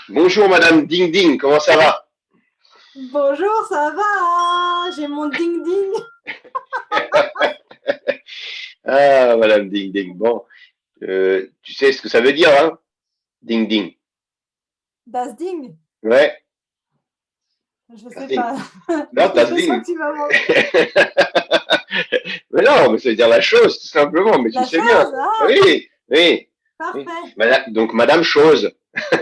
Bonjour Madame Ding Ding, comment ça va? Bonjour, ça va? J'ai mon ding-ding. Ah Madame Ding Ding, bon, tu sais ce que ça veut dire, hein? Ding Ding. Das Ding? Ouais, Je das sais Ding. pas. Non, das Je sens Ding. que tu vas m'en... Mais non, mais ça veut dire la chose, tout simplement, mais tu La sais bien. chose? Ah, Oui, oui, oui. parfait. Donc Madame Chose,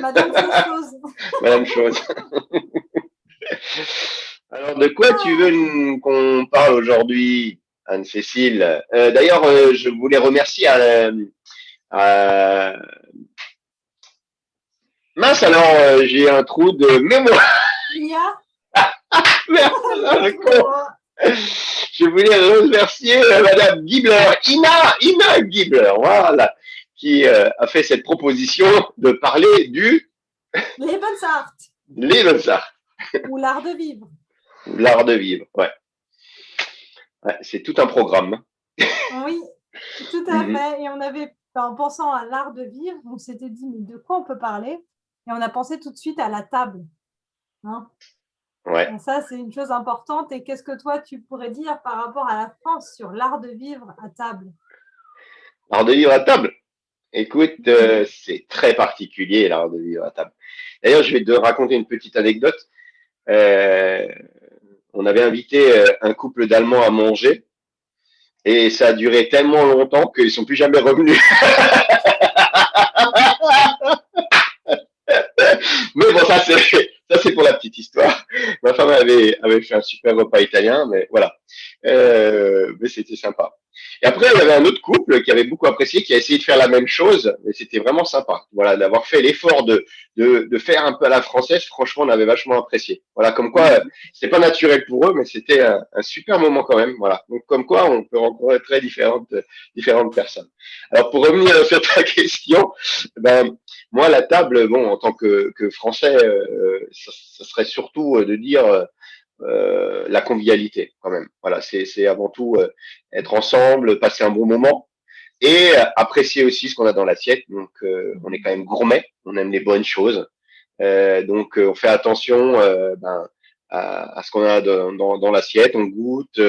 Madame Chose-Chose. Madame Chose. Alors de quoi tu veux Ah, qu'on parle aujourd'hui, Anne-Cécile? D'ailleurs, je voulais remercier à- mince alors, j'ai un trou de mémoire. Nia? Merde, Pas le trop. con. Je voulais remercier Madame Gibler, Ina Gibler, voilà, qui a fait cette proposition de parler du Lebensart. Lebensart, Ou l'art de vivre. l'art de vivre. Ouais, ouais, c'est tout un programme. Oui, tout à Mhm. fait. Et on avait, en pensant à l'art de vivre, on s'était dit, mais de quoi on peut parler? Et on a pensé tout de suite à la table. Hein. Ouais, Ça, c'est une chose importante. Et qu'est-ce que toi, tu pourrais dire par rapport à la France sur l'art de vivre à table? l'art de vivre à table. Écoute, Mhm. c'est très particulier l'art de vivre à table. D'ailleurs, je vais te raconter une petite anecdote. Euh, on avait invité un couple d'Allemands à manger et ça a duré tellement longtemps qu'ils sont plus jamais revenus. Mais bon, ça c'est pour la petite histoire. Ma femme avait fait un super repas italien, mais voilà. Mais c'était sympa. Et après, il y avait un autre couple qui avait beaucoup apprécié, qui a essayé de faire la même chose, mais c'était vraiment sympa. Voilà, d'avoir fait l'effort de faire un peu à la française. Franchement, on avait vachement apprécié. Voilà, comme quoi, Mhm. c'était pas naturel pour eux, mais c'était un super moment quand même. Voilà. Donc, comme quoi, on peut rencontrer très différentes personnes. Alors, pour revenir sur ta question, ben, moi, la table, bon, en tant que Français, ça serait surtout de dire la convivialité quand même. Voilà, c'est avant tout être ensemble, passer un bon moment et apprécier aussi ce qu'on a dans l'assiette. Donc, on est quand même gourmet, on aime les bonnes choses. Donc, on fait attention à ce qu'on a dans l'assiette. On goûte,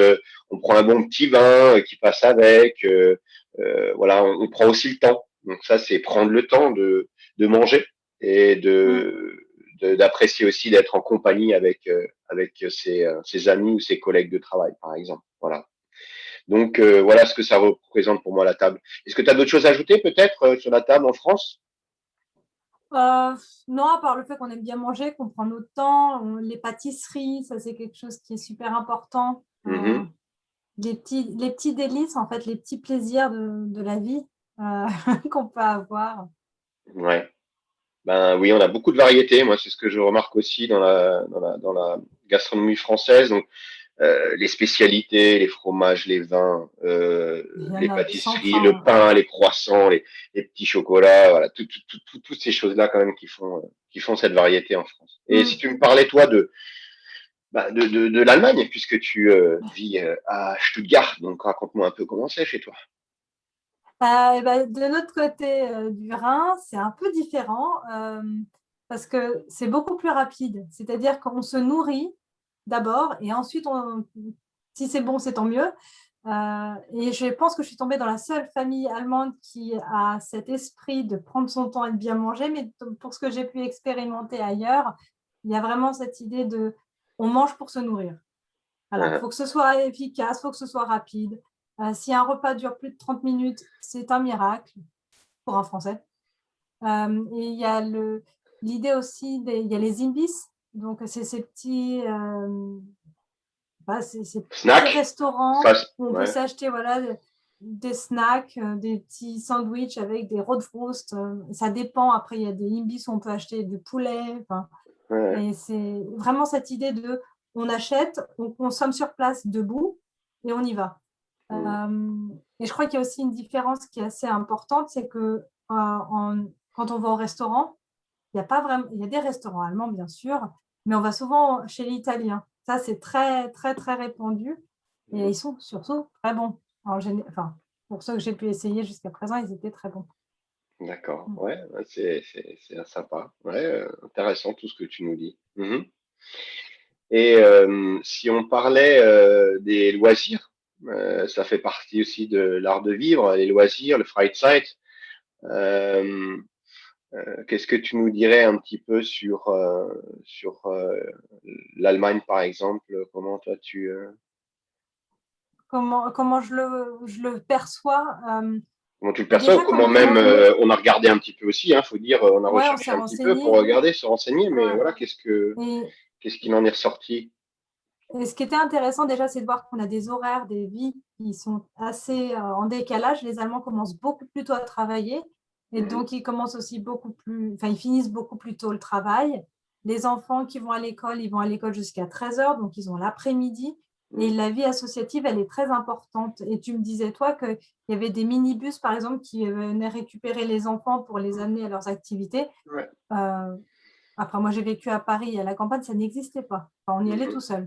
on prend un bon petit vin qui passe avec. Voilà, on prend aussi le temps. Donc ça, c'est prendre le temps de manger et Mhm. d'apprécier aussi d'être en compagnie avec ses amis ou ses collègues de travail, par exemple. Voilà. Donc voilà ce que ça représente pour moi la table. Est-ce que tu as d'autres choses à ajouter peut-être sur la table en France? Euh, non, à part le fait qu'on aime bien manger, qu'on prend notre temps, les pâtisseries, ça c'est quelque chose qui est super important. Mhm. Les petits délices, en fait, les petits plaisirs de la vie euh, qu'on peut avoir. Ouais. Ben oui, on a beaucoup de variétés. Moi, c'est ce que je remarque aussi dans la gastronomie française. Donc, les spécialités, les fromages, les vins, Il y en les a sans pâtisseries, le fin. pain, les croissants, les petits chocolats, voilà, toutes ces choses-là quand même qui font cette variété en France. Et si Mm. tu me parlais toi de l'Allemagne, puisque tu vis à Stuttgart, donc raconte-moi un peu comment c'est chez toi. Et ben, de notre côté du Rhin, c'est un peu différent parce que c'est beaucoup plus rapide. C'est-à-dire qu'on se nourrit d'abord et ensuite, si c'est bon, c'est tant mieux. Et je pense que je suis tombée dans la seule famille allemande qui a cet esprit de prendre son temps et de bien manger. Mais pour ce que j'ai pu expérimenter ailleurs, il y a vraiment cette idée de on mange pour se nourrir. Voilà, il Hein, faut que ce soit efficace, il faut que ce soit rapide. Si un repas dure plus de 30 minutes, c'est un miracle pour un Français. Et il y a l'idée aussi, il y a les imbis. Donc, c'est ces petits, ces petits snack, restaurants ça, où on peut ouais. s'acheter voilà, des snacks, des petits sandwichs avec des roodwurst. Ça dépend. Après, il y a des imbis où on peut acheter du poulet. Enfin, Ouais. et c'est vraiment cette idée de on achète, on consomme sur place debout et on y va. Mm. Et je crois qu'il y a aussi une différence qui est assez importante, c'est que quand on va au restaurant, il y a pas vraiment, il y a des restaurants allemands bien sûr, mais on va souvent chez l'italien. Ça, c'est très, très, très répandu et Mm. ils sont surtout très bons. Enfin, pour ceux que j'ai pu essayer jusqu'à présent, ils étaient très bons. D'accord. Ouais, ouais, c'est sympa. Ouais, intéressant tout ce que tu nous dis. Mhm. Et si on parlait des loisirs, ça fait partie aussi de l'art de vivre, les loisirs, le Freizeit. Euh, Qu'est-ce que tu nous dirais un petit peu sur l'Allemagne, par exemple? Comment toi Comment je le perçois? comment tu le Bah perçois? Ou déjà, comment même on a regardé un petit peu aussi, faut dire, on a ouais, on s'est recherché un petit peu pour renseigné. regarder, se renseigner, mais Ouais. voilà, Et, qu'est-ce qu'il en est ressorti? et ce qui était intéressant déjà, c'est de voir qu'on a des horaires, des vies qui sont assez en décalage. Les Allemands commencent beaucoup plus tôt à travailler et Mhm. donc ils commencent aussi enfin, ils finissent beaucoup plus tôt le travail. Les enfants qui vont à l'école, ils vont à l'école jusqu'à 13 heures, donc ils ont l'après-midi. Et Mhm. la vie associative, elle est très importante. Et tu me disais, toi, qu'il y avait des minibus, par exemple, qui venaient récupérer les enfants pour les amener à leurs activités. Ouais. Euh, Après, moi, j'ai vécu à Paris, à la campagne, ça n'existait pas. Enfin, on y allait Mhm. tout seul.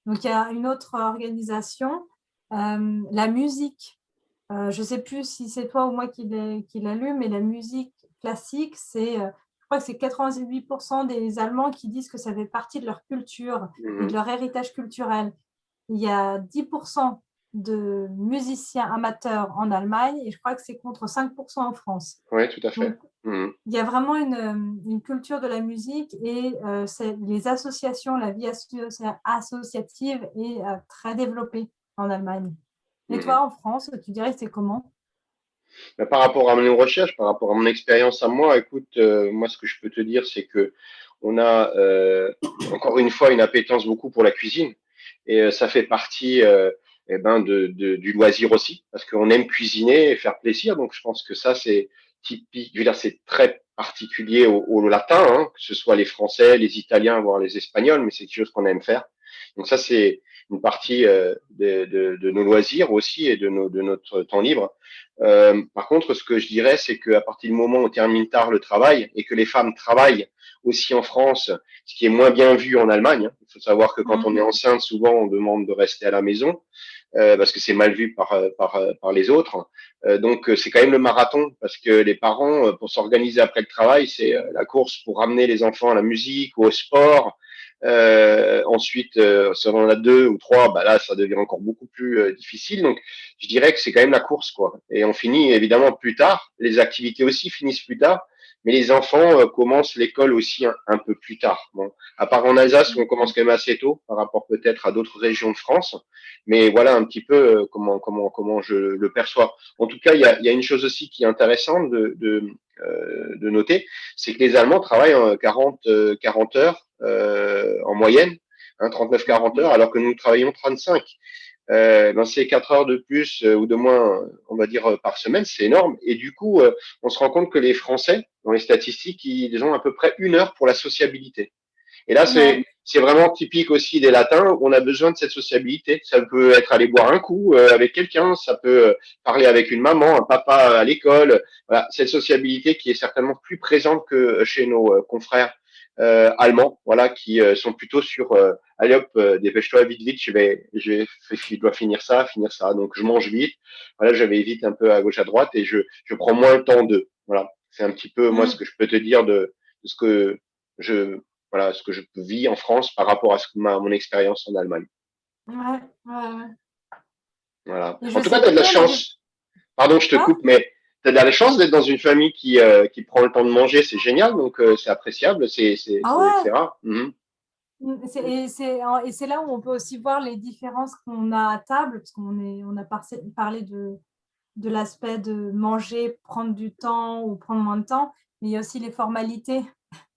Donc, il y a une autre organisation, la musique. Je ne sais plus si c'est toi ou moi qui l'a lu, mais la musique classique, je crois que c'est 88% des Allemands qui disent que ça fait partie de leur culture et de Mhm. leur héritage culturel. Il y a 10% de musiciens amateurs en Allemagne et je crois que c'est contre 5% en France. Ouais, tout à fait. Donc, Mhm. il y a vraiment une culture de la musique et les associations, la vie associative est très développée en Allemagne. Et Mhm. toi, en France, tu dirais que c'est comment? Mais par rapport à mes recherches, par rapport à mon expérience à moi, écoute, moi, ce que je peux te dire, c'est que on a encore une fois une appétence beaucoup pour la cuisine, et ça fait partie eh ben du loisir aussi, parce qu'on aime cuisiner et faire plaisir. Donc, je pense que ça, c'est typique. Je veux dire, c'est très particulier au latin, hein, que ce soit les Français, les Italiens, voire les Espagnols, mais c'est quelque chose qu'on aime faire. Donc, ça, c'est une partie de nos loisirs aussi et de notre temps libre. Par contre, ce que je dirais, c'est qu'à partir du moment où on termine tard le travail et que les femmes travaillent aussi en France, ce qui est moins bien vu en Allemagne, hein. Il faut savoir que quand on est Mhm. enceinte, souvent on demande de rester à la maison parce que c'est mal vu par les autres. Donc c'est quand même le marathon parce que les parents, pour s'organiser après le travail, c'est la course pour ramener les enfants à la musique ou au sport. Ensuite, si on en a deux ou trois, bah là, ça devient encore beaucoup plus difficile. Donc, je dirais que c'est quand même la course, quoi. Et on finit évidemment plus tard. Les activités aussi finissent plus tard, mais les enfants commencent l'école aussi un peu plus tard. Bon, à part en Alsace où on commence quand même assez tôt par rapport peut-être à d'autres régions de France. Mais voilà un petit peu comment je le perçois. En tout cas, il y a une chose aussi qui est intéressante de noter, c'est que les Allemands travaillent 40 heures en moyenne, hein, 39-40 heures, alors que nous travaillons 35. Ben c'est 4 heures de plus ou de moins, on va dire, par semaine, c'est énorme. Et du coup, on se rend compte que les Français, dans les statistiques, ils ont à peu près 1 heure pour la sociabilité. Et là, Ouais. c'est vraiment typique aussi des Latins où on a besoin de cette sociabilité. Ça peut être aller boire un coup avec quelqu'un, ça peut parler avec une maman, un papa à l'école. Voilà, cette sociabilité qui est certainement plus présente que chez nos confrères allemands, voilà, qui sont plutôt sur allez hop, dépêche-toi vite vite, je dois finir ça. Donc je mange vite. Voilà, je vais vite un peu à gauche à droite et je prends moins le temps d'eux. Voilà, c'est un petit peu moi ce Mhm. que je peux te dire de ce que je voilà ce que je vis en France par rapport à mon expérience en Allemagne. Ouais, ouais, ouais. Voilà. Et En je tout cas, sais tu as de la plus, on avait chance. Pardon, je te quoi? coupe, mais tu as de la chance d'être dans une famille qui prend le temps de manger. C'est génial, donc c'est appréciable, Ah ouais, c'est rare. Mhm. Et c'est là où on peut aussi voir les différences qu'on a à table, parce on a parlé de l'aspect de manger, prendre du temps ou prendre moins de temps, mais il y a aussi les formalités,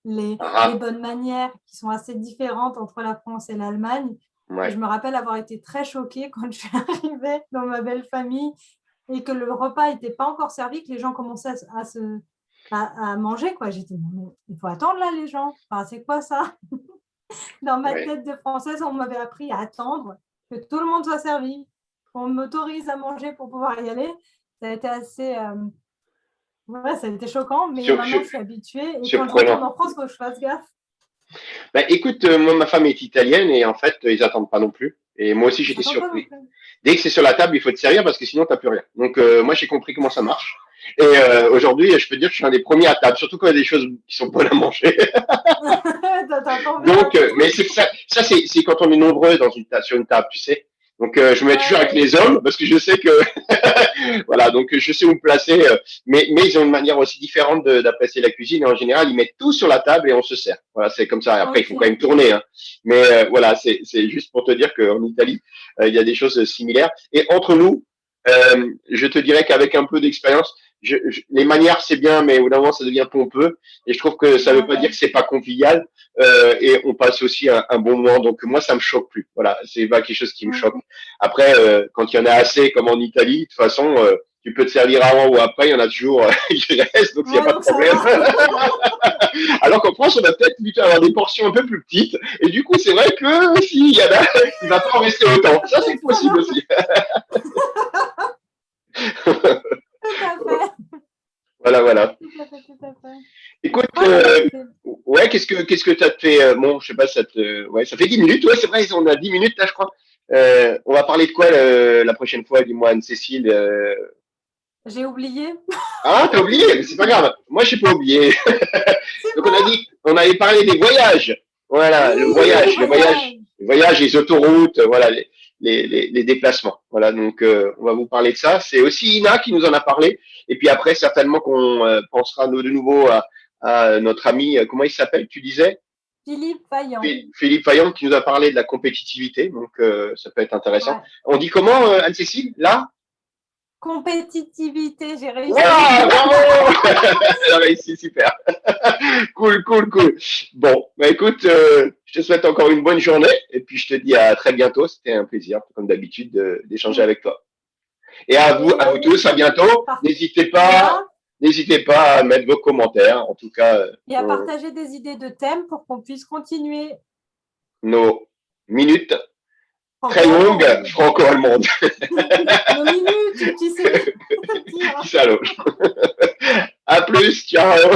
les Ah, bonnes manières qui sont assez différentes entre la France et l'Allemagne. Et je ouais, me rappelle avoir été très choquée quand je suis arrivée dans ma belle famille et que le repas n'était pas encore servi, que les gens commençaient à manger, quoi. J'ai dit, mais il faut attendre là, les gens. Enfin, c'est quoi ça? Dans ma ouais, tête de française, on m'avait appris à attendre que tout le monde soit servi. On m'autorise à manger pour pouvoir y aller. Ça a été assez. Ouais, ça a été choquant, mais sur, maintenant sur, je suis habituée. Et quand je retourne surprenant. en France, il faut que je fasse gaffe. Ben, écoute, moi, ma femme est italienne et en fait, ils attendent pas non plus. Et moi aussi, Ils j'étais s'attendent pas non surpris. plus. Dès que c'est sur la table, il faut te servir parce que sinon, t'as plus rien. Donc, moi, j'ai compris comment ça marche. Et aujourd'hui, je peux dire que je suis un des premiers à table, surtout quand il y a des choses qui sont bonnes à manger. Donc, mais c'est ça c'est quand on est nombreux sur une table, tu sais. Donc, je me mets toujours avec les hommes parce que je sais que voilà, donc je sais où me placer. Mais ils ont une manière aussi différente d'apprécier la cuisine. Et en général, ils mettent tout sur la table et on se sert. Voilà, c'est comme ça. Et après, il faut quand même tourner. Hein. Mais voilà, c'est juste pour te dire qu'en Italie, il y a des choses similaires. Et entre nous, je te dirais qu'avec un peu d'expérience, les manières c'est bien, mais au bout d'un moment ça devient pompeux. Et je trouve que ça ne veut pas dire que c'est pas convivial. Et on passe aussi un bon moment. Donc moi, ça me choque plus. Voilà, c'est pas quelque chose qui me choque. Après, quand il y en a assez, comme en Italie, de toute façon, tu peux te servir avant ou après, il y en a toujours qui restent, donc il n'y a pas de problème. Alors qu'en France, on va peut-être plutôt avoir des portions un peu plus petites. Et du coup, c'est vrai que s'il y en a, il ne va pas en rester autant. Ça, c'est possible aussi. Tout à fait. Voilà. Tout à fait. Écoute, ouais, qu'est-ce que tu as fait bon, je sais pas, ouais, ça fait 10 minutes, ouais, c'est vrai, on a 10 minutes là, je crois. On va parler de quoi la prochaine fois, dis-moi, Anne-Cécile J'ai oublié. Ah, t'as oublié, mais c'est pas grave. Moi, j'ai pas oublié. Donc, on avait parlé des voyages. Voilà, oui, le voyage, les autoroutes, voilà, les déplacements. Voilà, donc on va vous parler de ça. C'est aussi Ina qui nous en a parlé. Et puis après, certainement qu'on pensera de nouveau à notre ami, comment il s'appelle, tu disais? Philippe Vaillant. Philippe Vaillant qui nous a parlé de la compétitivité. Donc, ça peut être intéressant. Ouais. On dit comment, Anne-Cécile, là? Compétitivité, j'ai réussi. Wow, bravo. Elle a réussi, super. Cool. Bon, bah écoute, je te souhaite encore une bonne journée et puis je te dis à très bientôt. C'était un plaisir, comme d'habitude, d'échanger avec toi. Et à vous tous, à bientôt. N'hésitez pas à mettre vos commentaires, en tout cas. Et à partager des idées de thèmes pour qu'on puisse continuer nos minutes très longues franco-allemandes. Nos minutes, tu sais. Salaud. À plus, ciao.